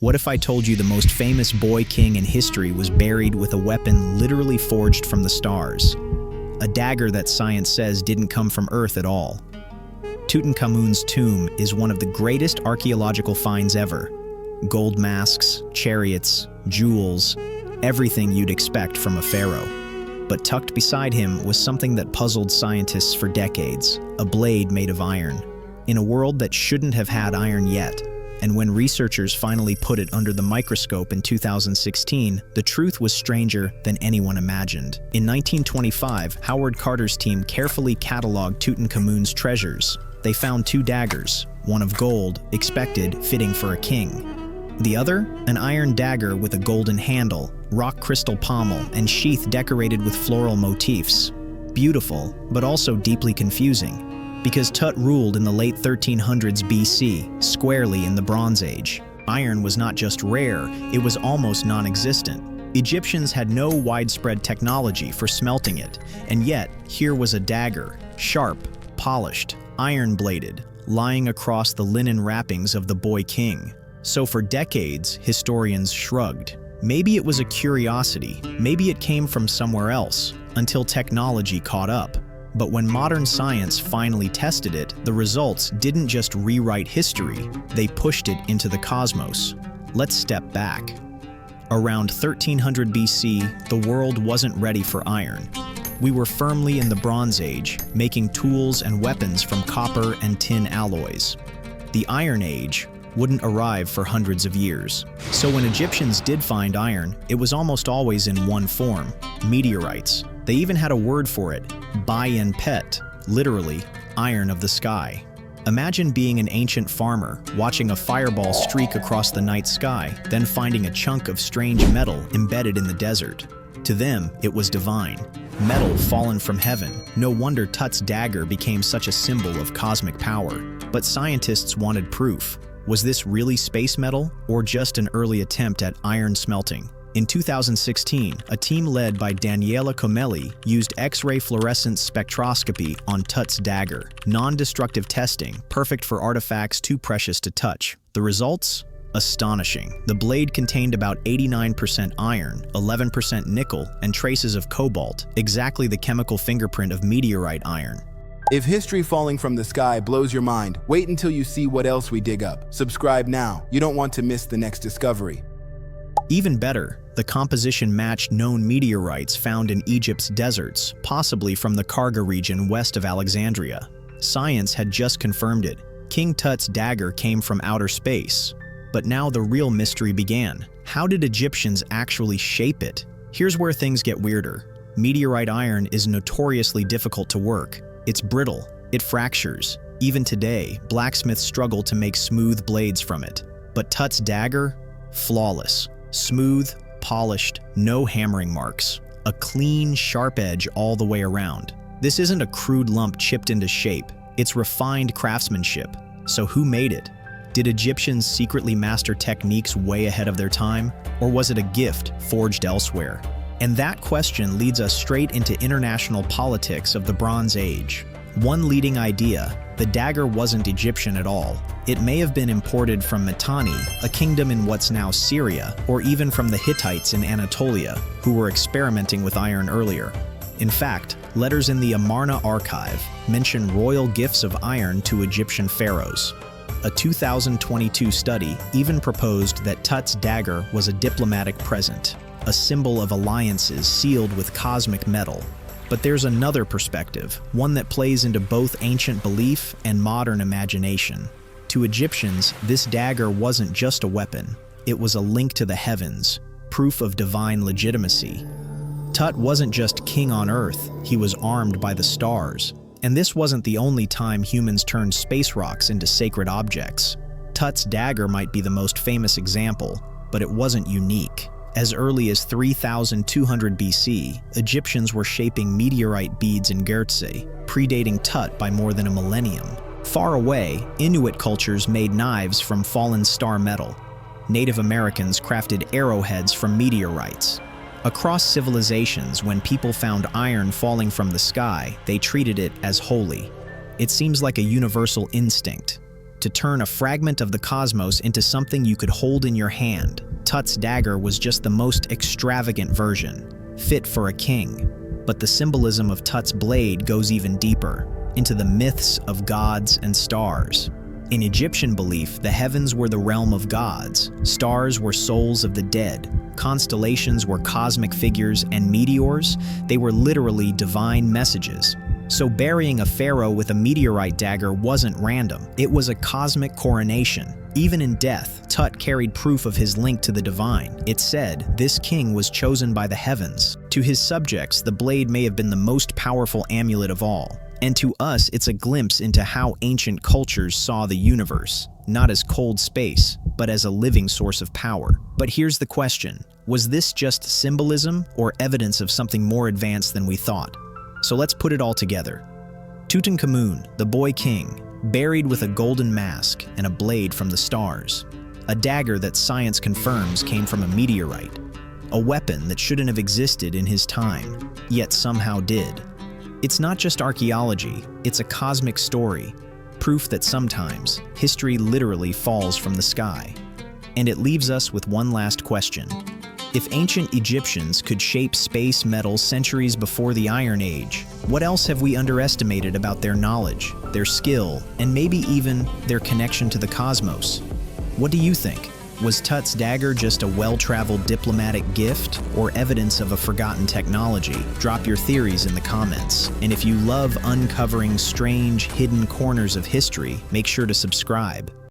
What if I told you the most famous boy king in history was buried with a weapon literally forged from the stars? A dagger that science says didn't come from Earth at all. Tutankhamun's tomb is one of the greatest archaeological finds ever. Gold masks, chariots, jewels, everything you'd expect from a pharaoh. But tucked beside him was something that puzzled scientists for decades, a blade made of iron. In a world that shouldn't have had iron yet, and when researchers finally put it under the microscope in 2016, the truth was stranger than anyone imagined. In 1925, Howard Carter's team carefully cataloged Tutankhamun's treasures. They found 2 daggers, one of gold, expected, fitting for a king. The other, an iron dagger with a golden handle, rock crystal pommel, and sheath decorated with floral motifs. Beautiful, but also deeply confusing, because Tut ruled in the late 1300s BC, squarely in the Bronze Age. Iron was not just rare, it was almost non-existent. Egyptians had no widespread technology for smelting it, and yet here was a dagger, sharp, polished, iron-bladed, lying across the linen wrappings of the boy king. So for decades, historians shrugged. Maybe it was a curiosity, maybe it came from somewhere else, until technology caught up. But when modern science finally tested it, the results didn't just rewrite history, they pushed it into the cosmos. Let's step back. Around 1300 BC, the world wasn't ready for iron. We were firmly in the Bronze Age, making tools and weapons from copper and tin alloys. The Iron Age wouldn't arrive for hundreds of years. So when Egyptians did find iron, it was almost always in one form, meteorites. They even had a word for it, Bayan Pet, literally, iron of the sky. Imagine being an ancient farmer, watching a fireball streak across the night sky, then finding a chunk of strange metal embedded in the desert. To them, it was divine. Metal fallen from heaven. No wonder Tut's dagger became such a symbol of cosmic power. But scientists wanted proof. Was this really space metal, or just an early attempt at iron smelting? In 2016, a team led by Daniela Comelli used X-ray fluorescence spectroscopy on Tut's dagger. Non-destructive testing, perfect for artifacts too precious to touch. The results? Astonishing. The blade contained about 89% iron, 11% nickel, and traces of cobalt, exactly the chemical fingerprint of meteorite iron. If history falling from the sky blows your mind, wait until you see what else we dig up. Subscribe now. You don't want to miss the next discovery. Even better, the composition matched known meteorites found in Egypt's deserts, possibly from the Karga region west of Alexandria. Science had just confirmed it. King Tut's dagger came from outer space. But now the real mystery began. How did Egyptians actually shape it? Here's where things get weirder. Meteorite iron is notoriously difficult to work. It's brittle, it fractures. Even today, blacksmiths struggle to make smooth blades from it. But Tut's dagger? Flawless. Smooth, polished, no hammering marks. A clean, sharp edge all the way around. This isn't a crude lump chipped into shape. It's refined craftsmanship. So who made it? Did Egyptians secretly master techniques way ahead of their time? Or was it a gift forged elsewhere? And that question leads us straight into international politics of the Bronze Age. One leading idea, the dagger wasn't Egyptian at all. It may have been imported from Mitanni, a kingdom in what's now Syria, or even from the Hittites in Anatolia, who were experimenting with iron earlier. In fact, letters in the Amarna archive mention royal gifts of iron to Egyptian pharaohs. A 2022 study even proposed that Tut's dagger was a diplomatic present, a symbol of alliances sealed with cosmic metal. But there's another perspective, one that plays into both ancient belief and modern imagination. To Egyptians, this dagger wasn't just a weapon. It was a link to the heavens, proof of divine legitimacy. Tut wasn't just king on Earth, he was armed by the stars. And this wasn't the only time humans turned space rocks into sacred objects. Tut's dagger might be the most famous example, but it wasn't unique. As early as 3200 BC, Egyptians were shaping meteorite beads in Gerzeh, predating Tut by more than a millennium. Far away, Inuit cultures made knives from fallen star metal. Native Americans crafted arrowheads from meteorites. Across civilizations, when people found iron falling from the sky, they treated it as holy. It seems like a universal instinct. to turn a fragment of the cosmos into something you could hold in your hand. Tut's dagger was just the most extravagant version, fit for a king. But the symbolism of Tut's blade goes even deeper, into the myths of gods and stars. In Egyptian belief, the heavens were the realm of gods, stars were souls of the dead, constellations were cosmic figures, and meteors, they were literally divine messages. So burying a pharaoh with a meteorite dagger wasn't random, it was a cosmic coronation. Even in death, Tut carried proof of his link to the divine. It said, this king was chosen by the heavens. To his subjects, the blade may have been the most powerful amulet of all. And to us, it's a glimpse into how ancient cultures saw the universe, not as cold space, but as a living source of power. But here's the question, was this just symbolism or evidence of something more advanced than we thought? So let's put it all together. Tutankhamun, the boy king, buried with a golden mask and a blade from the stars, a dagger that science confirms came from a meteorite, a weapon that shouldn't have existed in his time, yet somehow did. It's not just archaeology, it's a cosmic story, proof that sometimes history literally falls from the sky. And it leaves us with one last question. If ancient Egyptians could shape space metal centuries before the Iron Age, what else have we underestimated about their knowledge, their skill, and maybe even their connection to the cosmos? What do you think? Was Tut's dagger just a well-traveled diplomatic gift or evidence of a forgotten technology? Drop your theories in the comments. And if you love uncovering strange, hidden corners of history, make sure to subscribe.